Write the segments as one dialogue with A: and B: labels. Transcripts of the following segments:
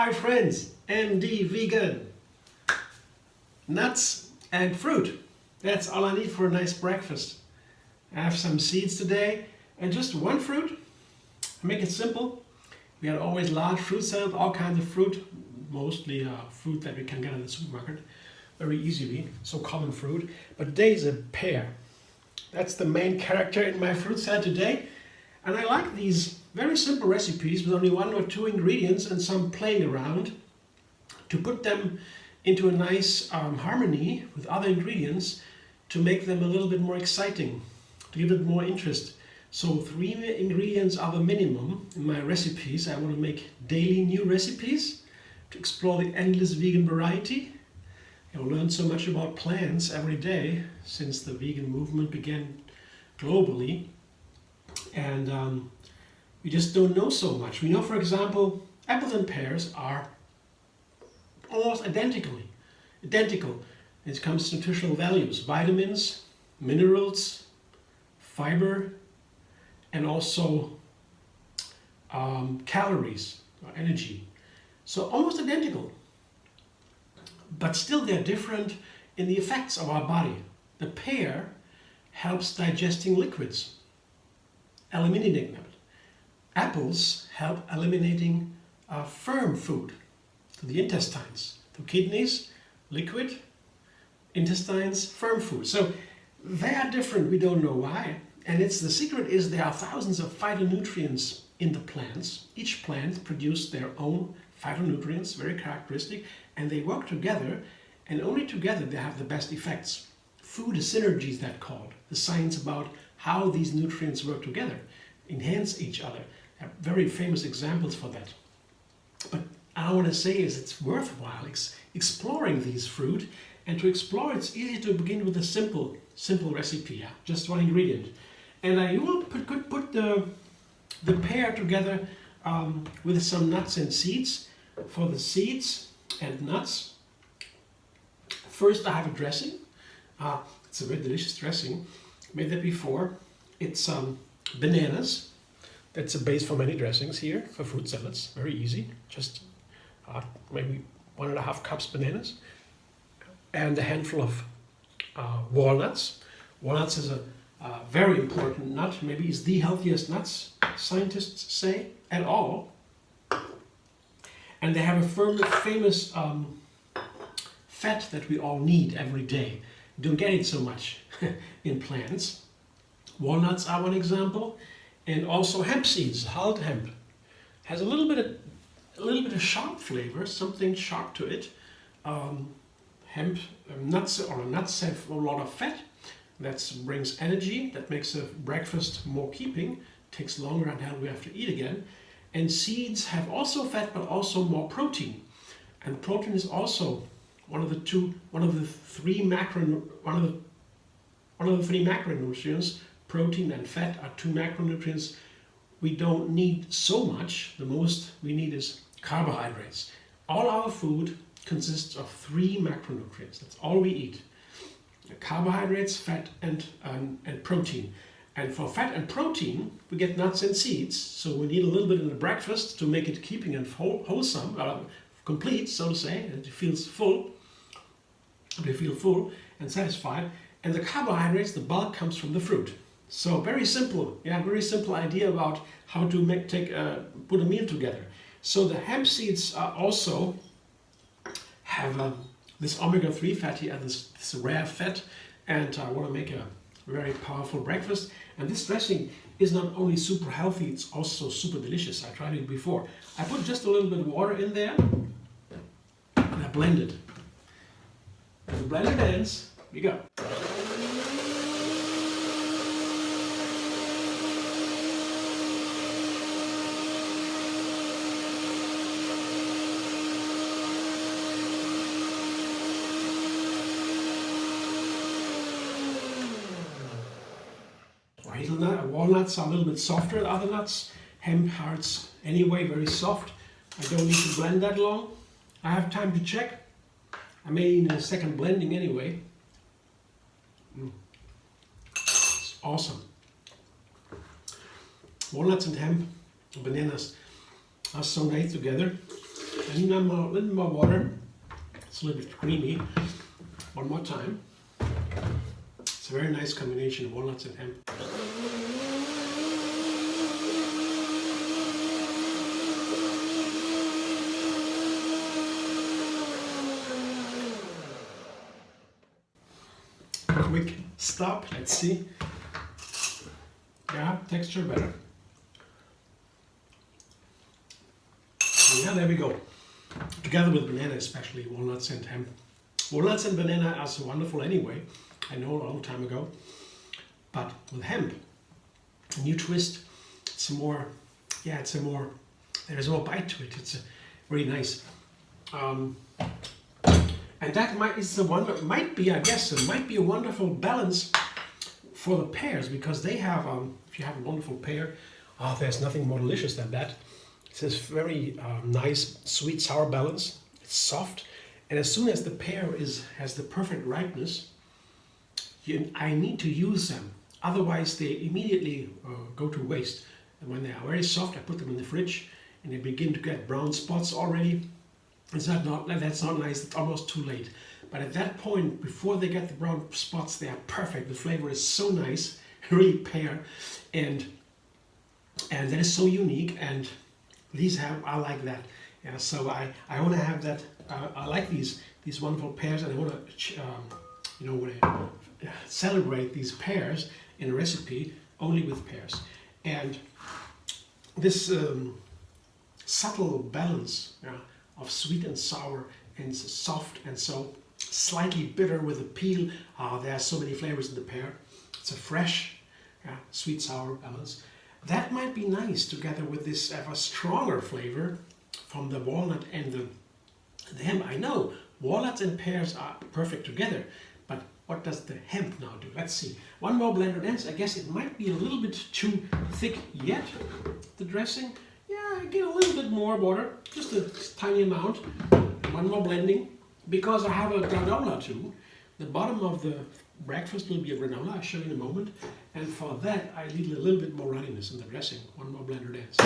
A: Hi friends, MD Vegan. Nuts and fruit. That's all I need for a nice breakfast. I have some seeds today and just one fruit. I make it simple. We had always large fruit salad, all kinds of fruit, mostly fruit that we can get in the supermarket very easily, so common fruit. But today is a pear. That's the main character in my fruit salad today. And I like these very simple recipes with only 1 or 2 ingredients and some playing around to put them into a nice harmony with other ingredients to make them a little bit more exciting, to give it more interest. So 3 ingredients are the minimum in my recipes. I want to make daily new recipes to explore the endless vegan variety. You'll learn so much about plants every day since the vegan movement began globally. And we just don't know so much. We know, for example, apples and pears are almost identical when it comes to nutritional values, vitamins, minerals, fiber, and also calories or energy. So almost identical, but still they're different in the effects of our body. The pear helps digesting liquids, eliminating them. Apples help eliminating firm food to the intestines, to kidneys, liquid, intestines, firm food. So they are different, we don't know why. And the secret is there are thousands of phytonutrients in the plants. Each plant produces their own phytonutrients, very characteristic, and they work together, and only together they have the best effects. Food synergy is that called, the science about how these nutrients work together, enhance each other. There are very famous examples for that. But I want to say is it's worthwhile exploring these fruit, and to explore it's easy to begin with a simple recipe, just 1 ingredient. And you will put the pear together with some nuts and seeds. For the seeds and nuts, first I have a dressing. It's a very delicious dressing. Made that before. It's bananas. That's a base for many dressings here for fruit salads. Very easy. Just maybe 1.5 cups bananas and a handful of walnuts. Walnuts is a very important nut. Maybe it's the healthiest nuts, scientists say, at all. And they have a famous fat that we all need every day. We don't get it so much in plants. Walnuts are one example. And also hemp seeds, hulled hemp, has a little bit of sharp flavor, something sharp to it. Hemp nuts have a lot of fat. That brings energy. That makes a breakfast more keeping. Takes longer until we have to eat again. And seeds have also fat, but also more protein. And protein is also one of the 3 macronutrients. Protein and fat are 2 macronutrients we don't need so much. The most we need is carbohydrates. All our food consists of 3 macronutrients. That's all we eat. Carbohydrates, fat, and protein. And for fat and protein, we get nuts and seeds. So we need a little bit in the breakfast to make it keeping and wholesome, complete, so to say. It feels full. We feel full and satisfied. And the carbohydrates, the bulk comes from the fruit. So very simple idea about how to put a meal together. So the hemp seeds also have this omega-3 fatty acids, this rare fat, and I want to make a very powerful breakfast. And this dressing is not only super healthy, it's also super delicious. I tried it before. I put just a little bit of water in there, and I blend it. And the blender ends, here you go. Walnuts are a little bit softer than other nuts. Hemp hearts anyway, very soft. I don't need to blend that long. I have time to check. I may need a second blending anyway. It's awesome. Walnuts and hemp, bananas are so nice together. And a little more water. It's a little bit creamy. One more time. It's a very nice combination of walnuts and hemp. Quick stop, let's see. Yeah, texture better. Yeah, there we go. Together with banana, especially walnuts and hemp. Walnuts and banana are so wonderful anyway. I know a long time ago. But with hemp, a new twist. It's a more, yeah, it's a more, there's more bite to it. It's very nice. And that might be, I guess, it might be a wonderful balance for the pears, because they have, if you have a wonderful pear, oh, there's nothing more delicious than that. It's this very nice sweet sour balance. It's soft, and as soon as the pear has the perfect ripeness, I need to use them. Otherwise, they immediately go to waste. And when they are very soft, I put them in the fridge, and they begin to get brown spots already. That's not nice. It's almost too late. But at that point, before they get the brown spots, they are perfect. The flavor is so nice, really pear, and that is so unique. And these are like that. Yeah. So I want to have that. I like these wonderful pears, and I want to celebrate these pears in a recipe only with pears. And this subtle balance. Yeah, of sweet and sour and soft and so slightly bitter with a peel. There are so many flavors in the pear. It's a fresh, sweet sour balance. That might be nice together with this ever stronger flavor from the walnut and the hemp. I know walnuts and pears are perfect together, but what does the hemp now do? Let's see. One more blend of ends. I guess it might be a little bit too thick yet, the dressing. Yeah, get a little bit more water, just a tiny amount. One more blending, because I have a granola too. The bottom of the breakfast will be a granola, I'll show you in a moment. And for that, I need a little bit more runniness in the dressing. One more blender dance.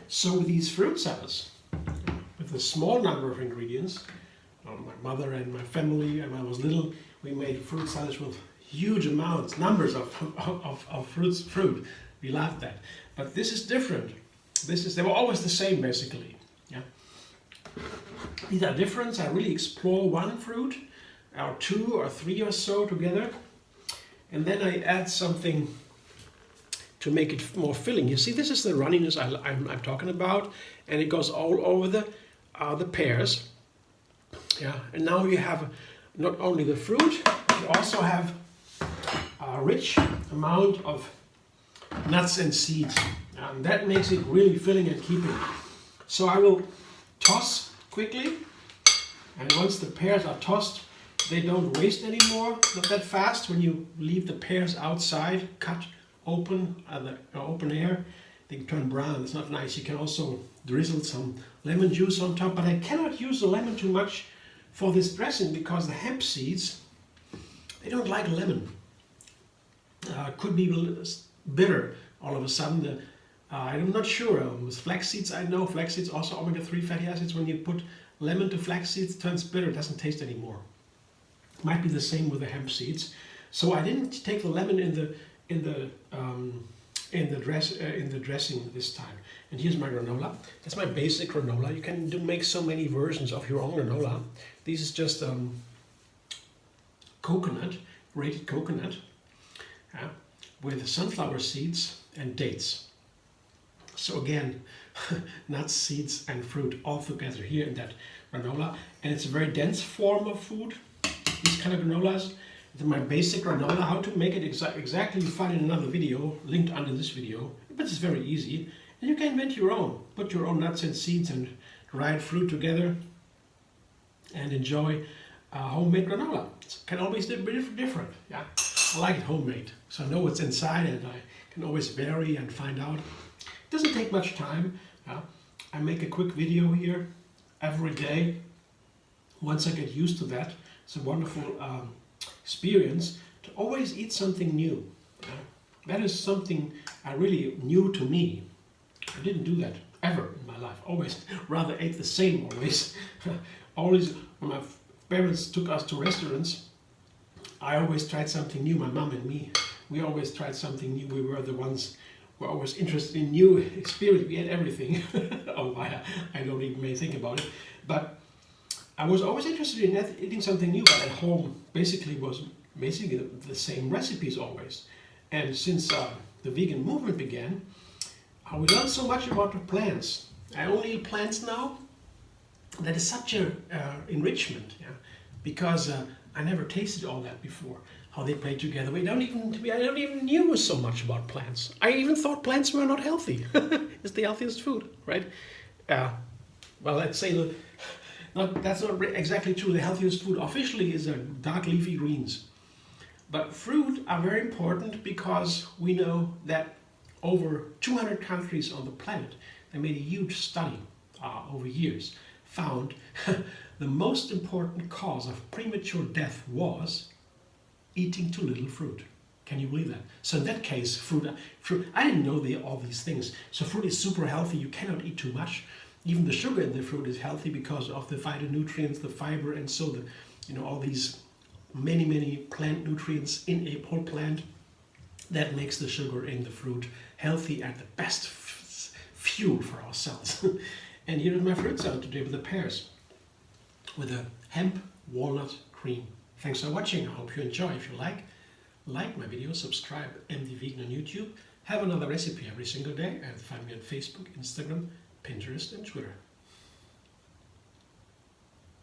A: So with these fruit salads, with a small number of ingredients, my mother and my family, and when I was little, we made fruit salads with huge amounts, numbers of fruit. We loved that. But this is different. They were always the same, basically. Yeah. These are different. I really explore one fruit, or two or three or so together, and then I add something to make it more filling. You see, this is the runniness I'm talking about, and it goes all over the pears. Yeah, and now you have not only the fruit, you also have a rich amount of nuts and seeds, and that makes it really filling and keeping. So I will toss quickly, and once the pears are tossed, they don't waste anymore, not that fast. When you leave the pears outside, cut open, open air, they turn brown. It's not nice. You can also drizzle some lemon juice on top, but I cannot use the lemon too much for this dressing, because the hemp seeds, they don't like lemon. Could be bitter all of a sudden. I'm not sure. With flax seeds, I know flax seeds also omega-3 fatty acids. When you put lemon to flax seeds, it turns bitter. It doesn't taste anymore. Might be the same with the hemp seeds. So I didn't take the lemon in the dressing this time. And here's my granola. That's my basic granola. You can make so many versions of your own granola. This is just coconut, grated coconut, with sunflower seeds and dates. So again, nuts, seeds, and fruit all together here in that granola. And it's a very dense form of food, these kind of granolas. It's my basic granola. How to make it exactly, you find in another video, linked under this video. But it's very easy. And you can invent your own. Put your own nuts and seeds and dried fruit together and enjoy homemade granola. It can always be different. Yeah, I like it homemade, so I know what's inside, and I can always vary and find out. It doesn't take much time. I make a quick video here every day. Once I get used to that, it's a wonderful experience to always eat something new. That is something really new to me. I didn't do that ever in my life. Always rather ate the same always. Always when my parents took us to restaurants, I always tried something new. My mom and me, we always tried something new. We were the ones who were always interested in new experience. We had everything. Oh, I don't even may think about it. But I was always interested in eating something new. But at home, basically was the same recipes always. And since the vegan movement began, we learned so much about the plants. I only eat plants now. That is such a enrichment, yeah? Because I never tasted all that before. How they play together. I don't even knew so much about plants. I even thought plants were not healthy. It's the healthiest food, right? Well, let's say that's not exactly true. The healthiest food officially is dark leafy greens. But fruit are very important because we know that over 200 countries on the planet, they made a huge study over years, found the most important cause of premature death was eating too little fruit. Can you believe that? So in that case, fruit. I didn't know all these things. So fruit is super healthy. You cannot eat too much. Even the sugar in the fruit is healthy because of the phytonutrients, the fiber, and so all these many plant nutrients in a whole plant that makes the sugar in the fruit healthy and the best fuel for our cells. And here is my fruit salad today with the pears, with a hemp walnut cream. Thanks for watching. I hope you enjoy. If you like my video, subscribe. MD Vegan on YouTube. Have another recipe every single day, and find me on Facebook, Instagram, Pinterest, and Twitter.